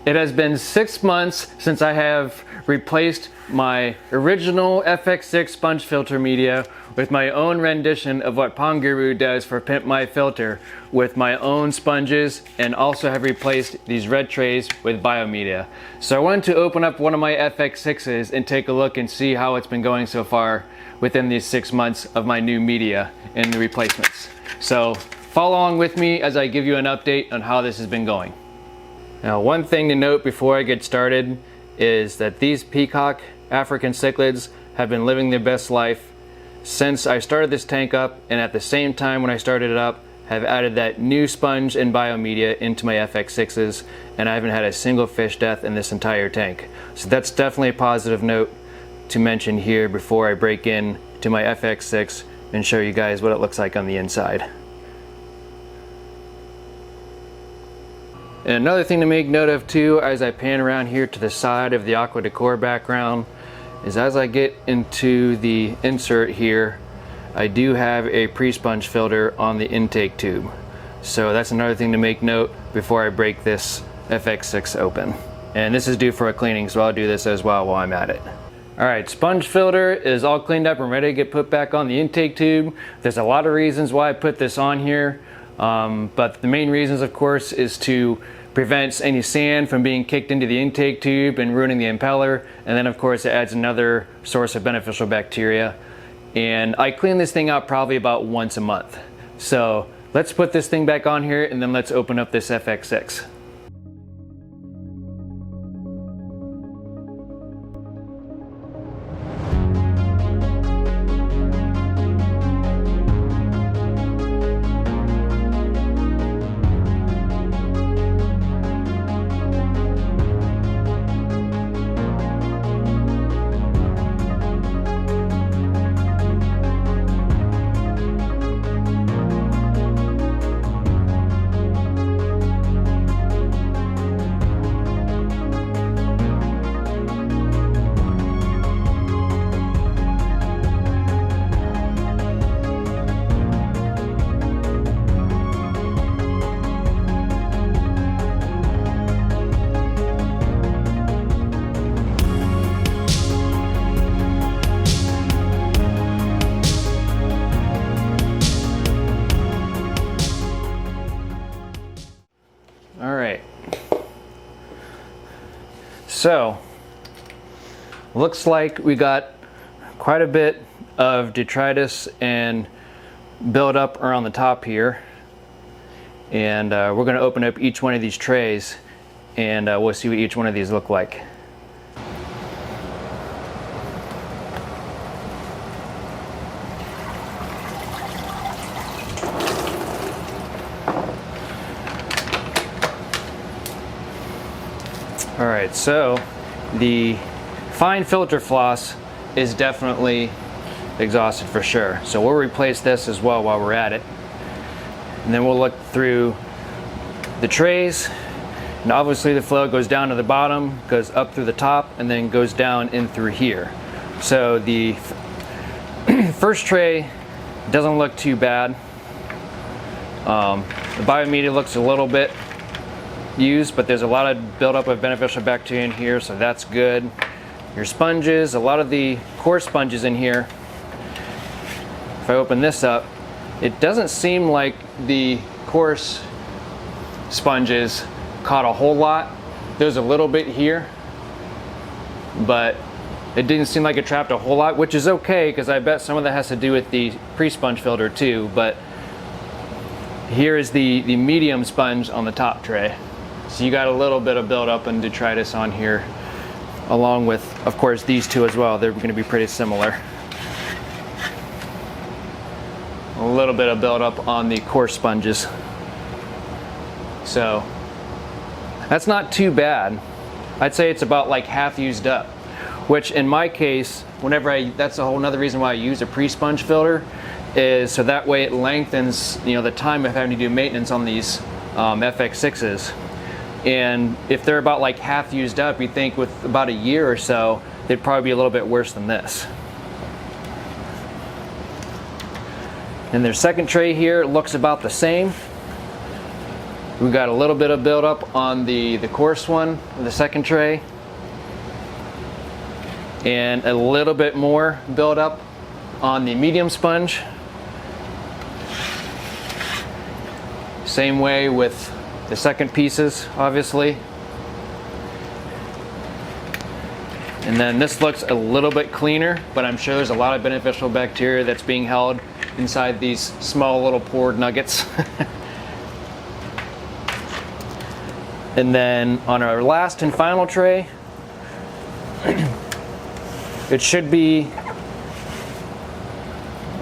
It has been 6 months since I have replaced my original FX6 sponge filter media with my own rendition of what Pondguru does for Pimp My Filter with my own sponges, and also have replaced these red trays with biomedia. So I wanted to open up one of my FX6s and take a look and see how it's been going so far within these 6 months of my new media and the replacements. So follow along with me as I give you an update on how this has been going. Now, one thing to note before I get started is that these peacock African cichlids have been living their best life since I started this tank up, and at the same time when I started it up, have added that new sponge and biomedia into my FX6s, and I haven't had a single fish death in this entire tank. So that's definitely a positive note to mention here before I break in to my FX6 and show you guys what it looks like on the inside. And another thing to make note of too, as I pan around here to the side of the aqua decor background, is as I get into the insert here, I do have a pre-sponge filter on the intake tube. So that's another thing to make note before I break this FX6 open. And this is due for a cleaning, so I'll do this as well while I'm at it. Alright, sponge filter is all cleaned up and ready to get put back on the intake tube. There's a lot of reasons why I put this on here. But the main reasons, of course, is to prevent any sand from being kicked into the intake tube and ruining the impeller, and then of course it adds another source of beneficial bacteria. And I clean this thing out probably about once a month. So let's put this thing back on here and then let's open up this FX6. Alright, so looks like we got quite a bit of detritus and buildup around the top here, and we're going to open up each one of these trays and we'll see what each one of these look like. Alright, so the fine filter floss is definitely exhausted for sure. So we'll replace this as well while we're at it. And then we'll look through the trays. And obviously the flow goes down to the bottom, goes up through the top, and then goes down in through here. So the first tray doesn't look too bad. The biomedia looks a little bit used, but there's a lot of buildup of beneficial bacteria in here, so that's good. Your sponges, a lot of the coarse sponges in here, if I open this up, it doesn't seem like the coarse sponges caught a whole lot. There's a little bit here, but it didn't seem like it trapped a whole lot, which is okay because I bet some of that has to do with the pre-sponge filter too. But here is the medium sponge on the top tray. So you got a little bit of buildup and detritus on here, along with, of course, these two as well. They're going to be pretty similar. A little bit of buildup on the coarse sponges. So that's not too bad. I'd say it's about like half used up, which in my case, that's a whole nother reason why I use a pre-sponge filter, is so that way it lengthens, the time of having to do maintenance on these FX6s. And if they're about like half used up, you'd think with about a year or so, they'd probably be a little bit worse than this. And their second tray here looks about the same. We got a little bit of buildup on the coarse one, the second tray, and a little bit more buildup on the medium sponge. Same way with the second pieces, obviously. And then this looks a little bit cleaner, but I'm sure there's a lot of beneficial bacteria that's being held inside these small little poured nuggets. And then on our last and final tray, it should be,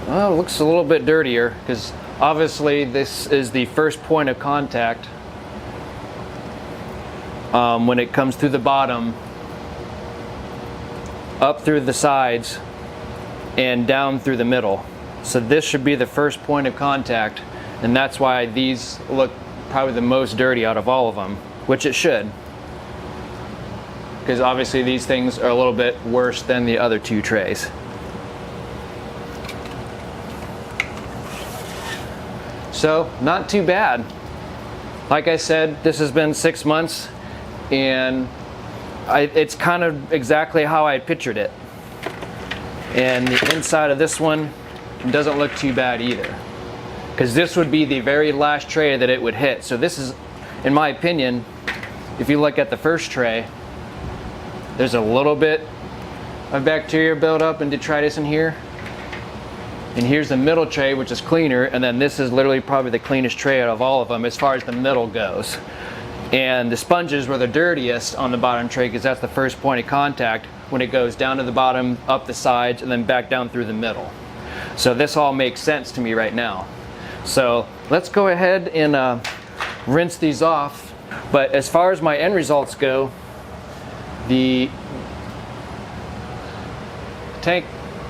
well, it looks a little bit dirtier because obviously this is the first point of contact when it comes through the bottom, up through the sides, and down through the middle. So this should be the first point of contact, and that's why these look probably the most dirty out of all of them, which it should, because obviously these things are a little bit worse than the other two trays. So not too bad. Like I said, this has been 6 months, and it's kind of exactly how I pictured it. And the inside of this one doesn't look too bad either, because this would be the very last tray that it would hit. So this is, in my opinion, if you look at the first tray, there's a little bit of bacteria buildup and detritus in here. And here's the middle tray, which is cleaner, and then this is literally probably the cleanest tray out of all of them as far as the middle goes. And the sponges were the dirtiest on the bottom tray because that's the first point of contact when it goes down to the bottom, up the sides, and then back down through the middle. So this all makes sense to me right now. So let's go ahead and rinse these off. But as far as my end results go, the tank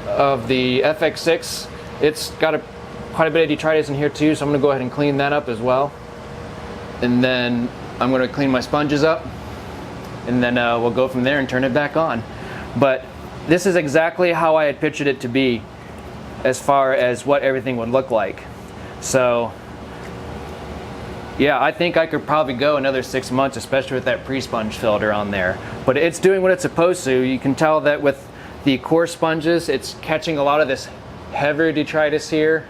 of the FX6, it's got quite a bit of detritus in here too, so I'm going to go ahead and clean that up as well. And then I'm going to clean my sponges up, and then we'll go from there and turn it back on. But this is exactly how I had pictured it to be as far as what everything would look like. So yeah, I think I could probably go another 6 months, especially with that pre-sponge filter on there. But it's doing what it's supposed to. You can tell that with the coarse sponges, it's catching a lot of this heavier detritus here.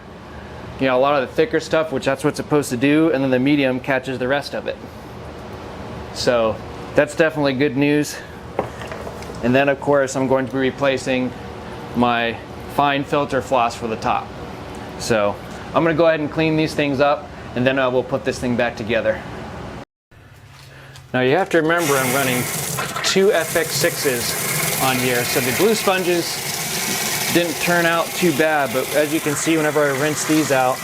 You know, a lot of the thicker stuff, which that's what's supposed to do, and then the medium catches the rest of it. So that's definitely good news. And then of course I'm going to be replacing my fine filter floss for the top. So I'm going to go ahead and clean these things up, and then we'll put this thing back together. Now you have to remember I'm running 2 FX6s on here, so the glue sponges didn't turn out too bad, but as you can see, whenever I rinse these out,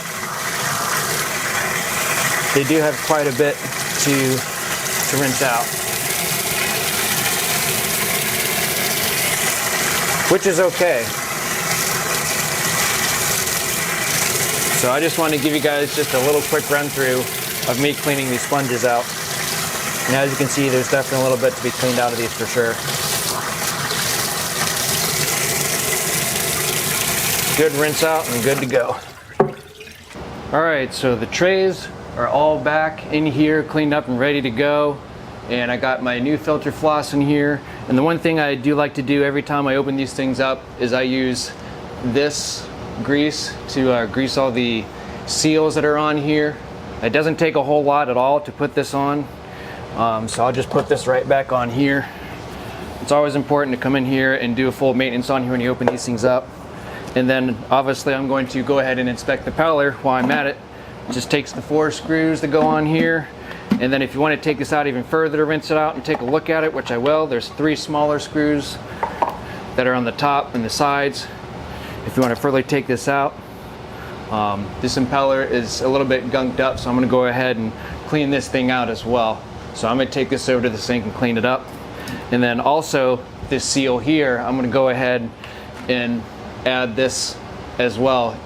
they do have quite a bit to rinse out, which is okay. So I just want to give you guys just a little quick run through of me cleaning these sponges out. And as you can see, there's definitely a little bit to be cleaned out of these for sure. Good rinse out and good to go. Alright, so the trays are all back in here, cleaned up and ready to go. And I got my new filter floss in here. And the one thing I do like to do every time I open these things up is I use this grease to grease all the seals that are on here. It doesn't take a whole lot at all to put this on. So I'll just put this right back on here. It's always important to come in here and do a full maintenance on here when you open these things up. And then obviously I'm going to go ahead and inspect the peller while I'm at it. It just takes the 4 screws that go on here. And then if you want to take this out even further to rinse it out and take a look at it, which I will, there's 3 smaller screws that are on the top and the sides. If you want to further take this out, this impeller is a little bit gunked up, so I'm going to go ahead and clean this thing out as well. So I'm going to take this over to the sink and clean it up. And then also this seal here, I'm going to go ahead and add this as well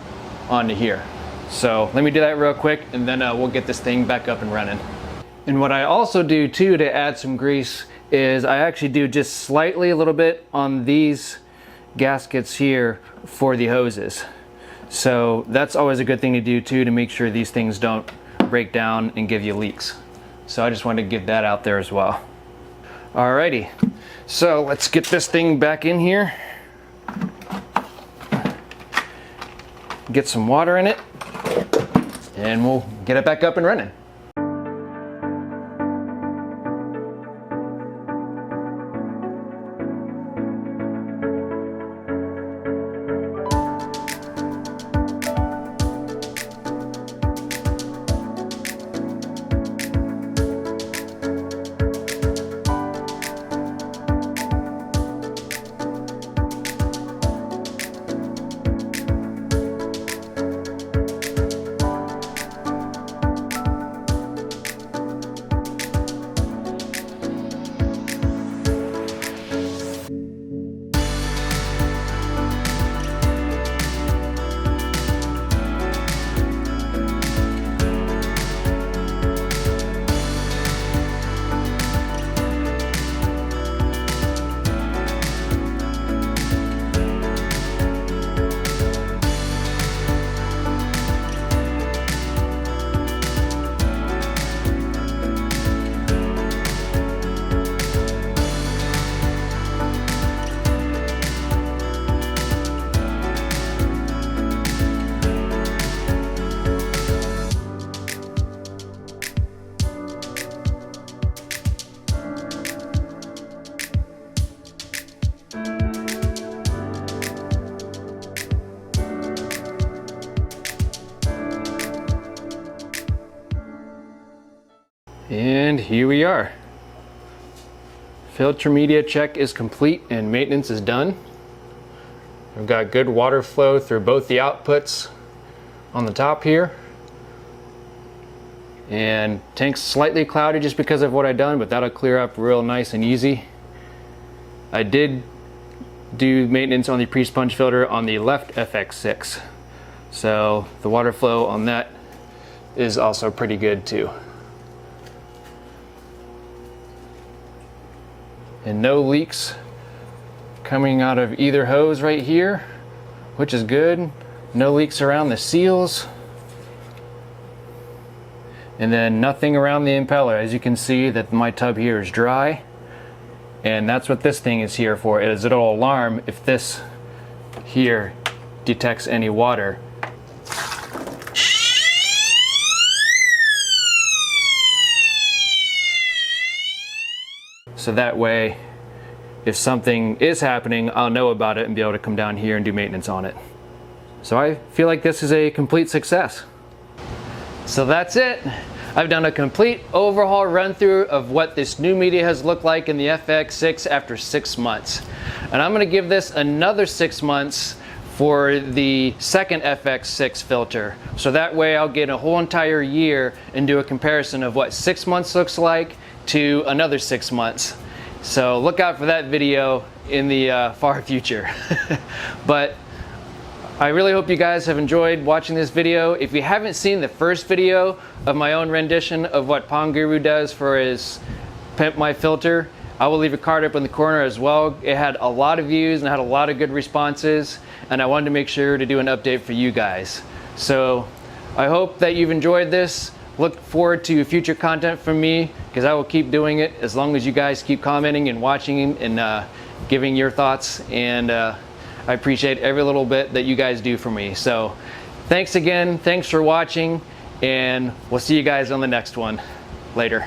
onto here. So let me do that real quick, and then we'll get this thing back up and running. And what I also do too to add some grease is I actually do just slightly a little bit on these gaskets here for the hoses. So that's always a good thing to do too, to make sure these things don't break down and give you leaks. So I just wanted to get that out there as well. Alrighty, so let's get this thing back in here. Get some water in it, and we'll get it back up and running. And here we are. Filter media check is complete and maintenance is done. We've got good water flow through both the outputs on the top here. And tank's slightly cloudy just because of what I've done, but that'll clear up real nice and easy. I did do maintenance on the pre-sponge filter on the left FX6. So the water flow on that is also pretty good too. And no leaks coming out of either hose right here, which is good. No leaks around the seals. And then nothing around the impeller. As you can see that my tub here is dry. And that's what this thing is here for, is it'll alarm if this here detects any water. So that way, if something is happening, I'll know about it and be able to come down here and do maintenance on it. So I feel like this is a complete success. So that's it. I've done a complete overhaul run through of what this new media has looked like in the FX6 after 6 months. And I'm gonna give this another 6 months for the second FX6 filter. So that way I'll get a whole entire year and do a comparison of what 6 months looks like to another 6 months. So look out for that video in the far future. But I really hope you guys have enjoyed watching this video. If you haven't seen the first video of my own rendition of what Pondguru does for his Pimp My Filter, I will leave a card up in the corner as well. It had a lot of views and had a lot of good responses, and I wanted to make sure to do an update for you guys. So I hope that you've enjoyed this. Look forward to future content from me, because I will keep doing it as long as you guys keep commenting and watching and giving your thoughts. And I appreciate every little bit that you guys do for me. So thanks again, thanks for watching, and we'll see you guys on the next one. Later.